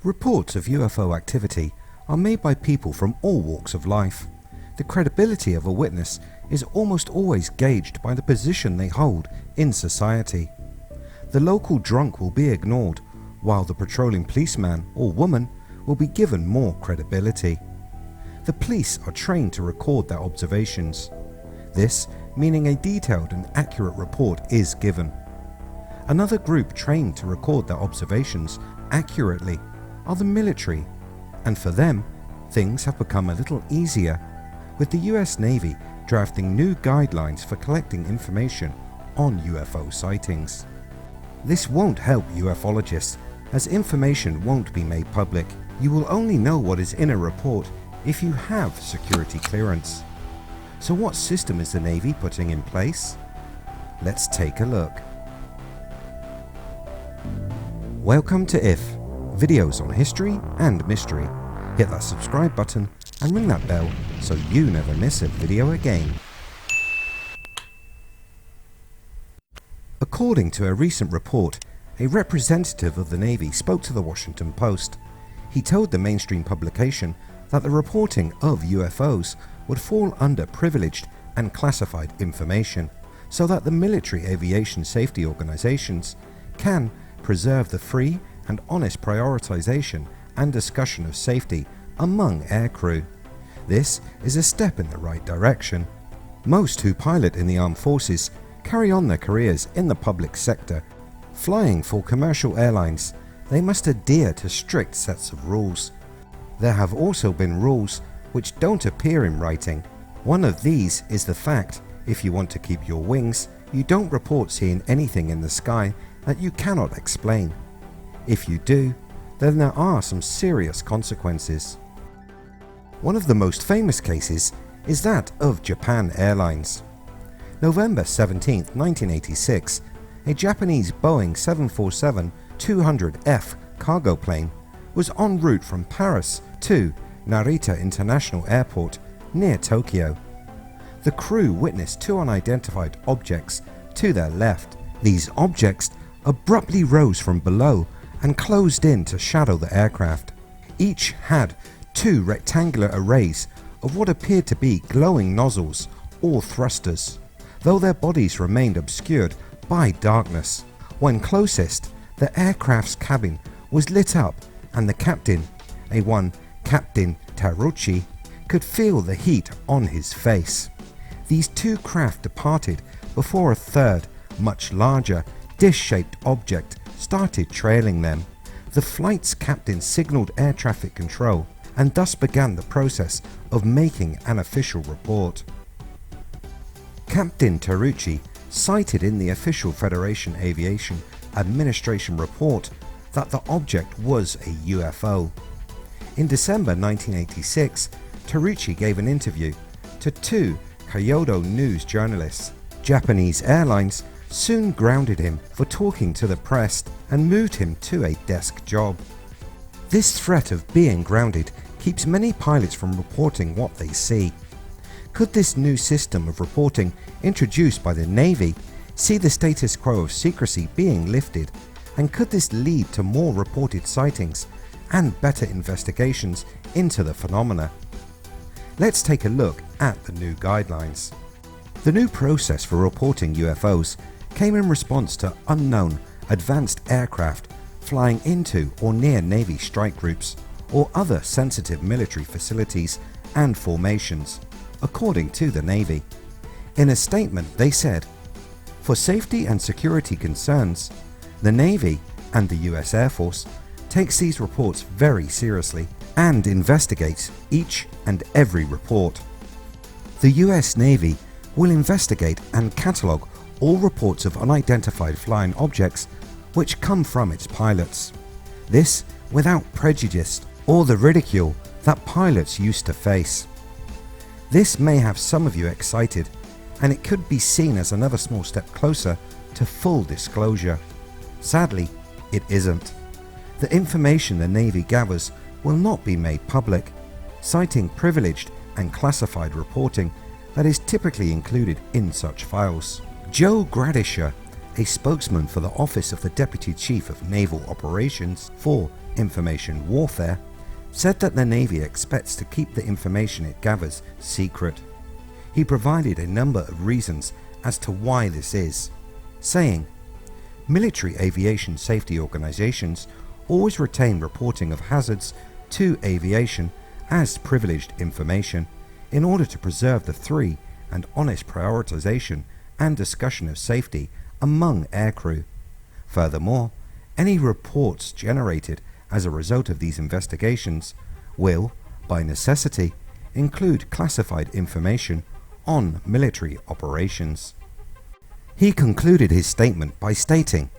Reports of UFO activity are made by people from all walks of life. The credibility of a witness is almost always gauged by the position they hold in society. The local drunk will be ignored, while the patrolling policeman or woman will be given more credibility. The police are trained to record their observations, this meaning a detailed and accurate report is given. Another group trained to record their observations accurately are the military, and for them, things have become a little easier, with the US Navy drafting new guidelines for collecting information on UFO sightings. This won't help ufologists, as information won't be made public. You will only know what is in a report if you have security clearance. So what system is the Navy putting in place? Let's take a look. Welcome to IF, videos on history and mystery. Hit that subscribe button and ring that bell so you never miss a video again. According to a recent report, a representative of the Navy spoke to the Washington Post. He told the mainstream publication that the reporting of UFOs would fall under privileged and classified information, so that the military aviation safety organizations can preserve the free and honest prioritization and discussion of safety among aircrew. This is a step in the right direction. Most who pilot in the armed forces carry on their careers in the public sector. Flying for commercial airlines, they must adhere to strict sets of rules. There have also been rules which don't appear in writing. One of these is the fact, if you want to keep your wings, you don't report seeing anything in the sky that you cannot explain. If you do, then there are some serious consequences. One of the most famous cases is that of Japan Airlines. November 17, 1986, a Japanese Boeing 747-200F cargo plane was en route from Paris to Narita International Airport near Tokyo. The crew witnessed two unidentified objects to their left. These objects abruptly rose from below and closed in to shadow the aircraft. Each had two rectangular arrays of what appeared to be glowing nozzles or thrusters, though their bodies remained obscured by darkness. When closest, the aircraft's cabin was lit up and the captain, Captain Taruchi, could feel the heat on his face. These two craft departed before a third, much larger, dish-shaped object started trailing them. The flight's captain signaled air traffic control and thus began the process of making an official report. Captain Taruchi cited in the official Federation Aviation Administration report that the object was a UFO. In December 1986, Taruchi gave an interview to two Kyodo News journalists. Japanese Airlines soon grounded him for talking to the press and moved him to a desk job. This threat of being grounded keeps many pilots from reporting what they see. Could this new system of reporting introduced by the Navy see the status quo of secrecy being lifted, and could this lead to more reported sightings and better investigations into the phenomena? Let's take a look at the new guidelines. The new process for reporting UFOs came in response to unknown advanced aircraft flying into or near Navy strike groups or other sensitive military facilities and formations, according to the Navy. In a statement they said, "For safety and security concerns, the Navy and the US Air Force takes these reports very seriously and investigates each and every report. The US Navy will investigate and catalogue all reports of unidentified flying objects which come from its pilots. This without prejudice or the ridicule that pilots used to face." This may have some of you excited, and it could be seen as another small step closer to full disclosure. Sadly, it isn't. The information the Navy gathers will not be made public, citing privileged and classified reporting that is typically included in such files. Joe Gradisher, a spokesman for the Office of the Deputy Chief of Naval Operations for Information Warfare, said that the Navy expects to keep the information it gathers secret. He provided a number of reasons as to why this is, saying, "Military aviation safety organizations always retain reporting of hazards to aviation as privileged information in order to preserve the free and honest prioritization and discussion of safety among aircrew. Furthermore, any reports generated as a result of these investigations will, by necessity, include classified information on military operations." He concluded his statement by stating,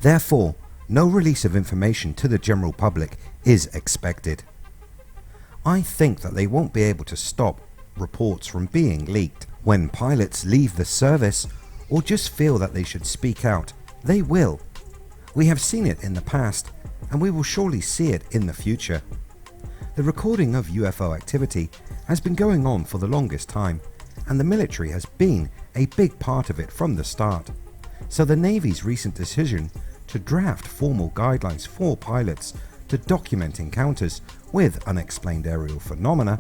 "Therefore, no release of information to the general public is expected." I think that they won't be able to stop reports from being leaked. When pilots leave the service or just feel that they should speak out, they will. We have seen it in the past, and we will surely see it in the future. The recording of UFO activity has been going on for the longest time, and the military has been a big part of it from the start. So the Navy's recent decision to draft formal guidelines for pilots to document encounters with unexplained aerial phenomena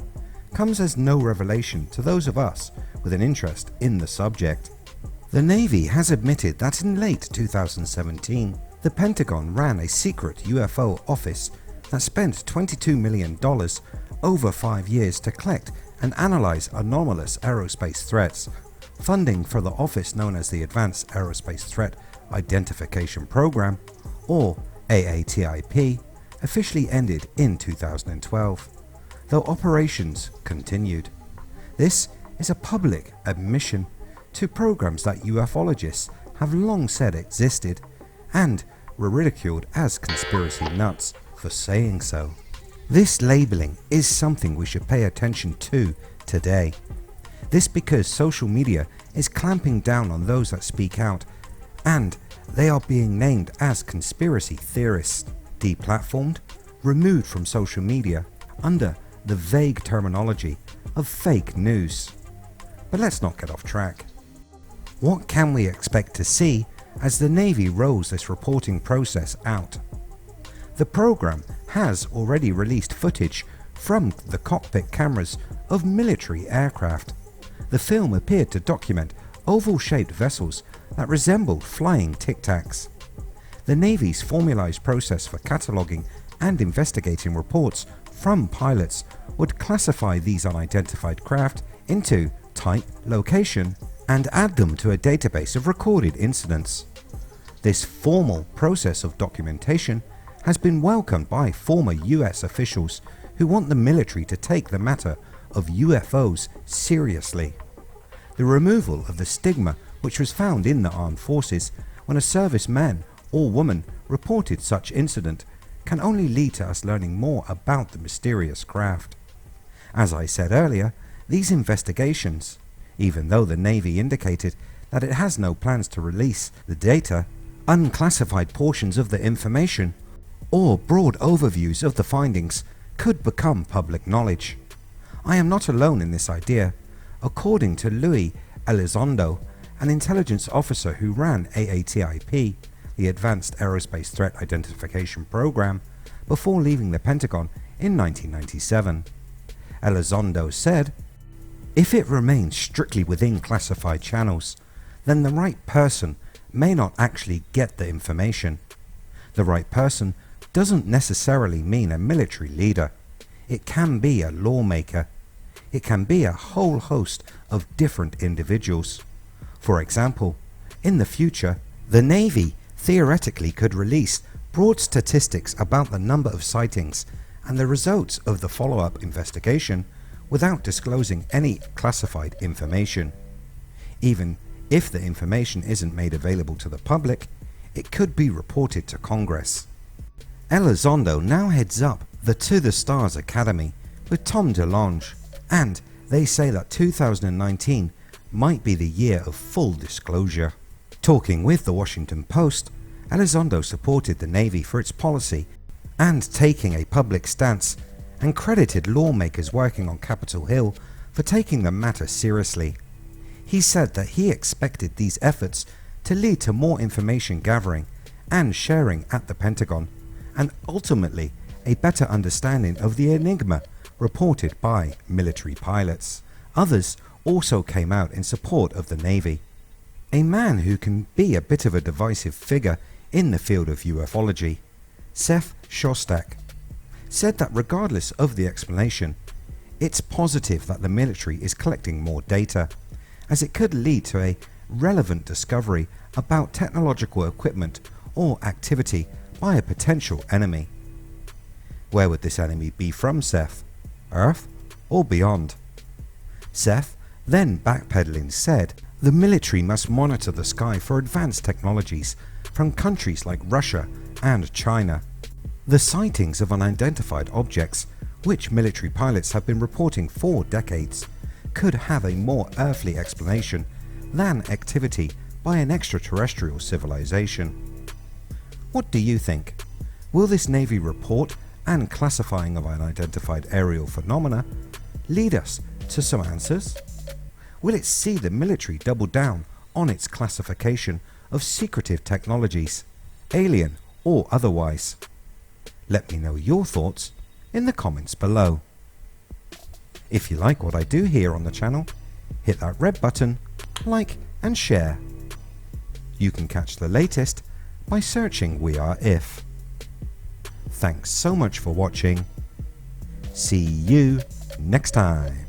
comes as no revelation to those of us with an interest in the subject. The Navy has admitted that in late 2017, the Pentagon ran a secret UFO office that spent $22 million over 5 years to collect and analyze anomalous aerospace threats. Funding for the office, known as the Advanced Aerospace Threat Identification Program, or AATIP, officially ended in 2012, though operations continued. This is a public admission to programs that ufologists have long said existed and were ridiculed as conspiracy nuts for saying so. This labeling is something we should pay attention to today. This because social media is clamping down on those that speak out, and they are being named as conspiracy theorists, deplatformed, removed from social media under the vague terminology of fake news. But let's not get off track. What can we expect to see as the Navy rolls this reporting process out? The program has already released footage from the cockpit cameras of military aircraft. The film appeared to document oval-shaped vessels that resembled flying Tic Tacs. The Navy's formalized process for cataloging and investigating reports from pilots would classify these unidentified craft into type, location, and add them to a database of recorded incidents. This formal process of documentation has been welcomed by former US officials who want the military to take the matter of UFOs seriously. The removal of the stigma which was found in the armed forces when a serviceman or woman reported such incident can only lead to us learning more about the mysterious craft. As I said earlier, these investigations, even though the Navy indicated that it has no plans to release the data, unclassified portions of the information, or broad overviews of the findings could become public knowledge. I am not alone in this idea. According to Luis Elizondo, an intelligence officer who ran AATIP, the Advanced Aerospace Threat Identification Program, before leaving the Pentagon in 1997. Elizondo said, "If it remains strictly within classified channels, then the right person may not actually get the information. The right person doesn't necessarily mean a military leader. It can be a lawmaker. It can be a whole host of different individuals. For example, in the future, the Navy theoretically could release broad statistics about the number of sightings and the results of the follow-up investigation without disclosing any classified information. Even if the information isn't made available to the public, it could be reported to Congress." Elizondo now heads up the To the Stars Academy with Tom DeLonge, and they say that 2019 might be the year of full disclosure. Talking with the Washington Post, Elizondo supported the Navy for its policy and taking a public stance, and credited lawmakers working on Capitol Hill for taking the matter seriously. He said that he expected these efforts to lead to more information gathering and sharing at the Pentagon, and ultimately a better understanding of the enigma reported by military pilots. Others also came out in support of the Navy. A man who can be a bit of a divisive figure in the field of ufology, Seth Shostak, said that regardless of the explanation, it's positive that the military is collecting more data, as it could lead to a relevant discovery about technological equipment or activity by a potential enemy. Where would this enemy be from, Seth? Earth or beyond? Seth, then backpedaling, said the military must monitor the sky for advanced technologies from countries like Russia and China. The sightings of unidentified objects, which military pilots have been reporting for decades, could have a more earthly explanation than activity by an extraterrestrial civilization. What do you think? Will this Navy report and classifying of unidentified aerial phenomena lead us to some answers? Will it see the military double down on its classification of secretive technologies, alien or otherwise? Let me know your thoughts in the comments below. If you like what I do here on the channel, hit that red button, like and share. You can catch the latest by searching We Are If. Thanks so much for watching. See you next time.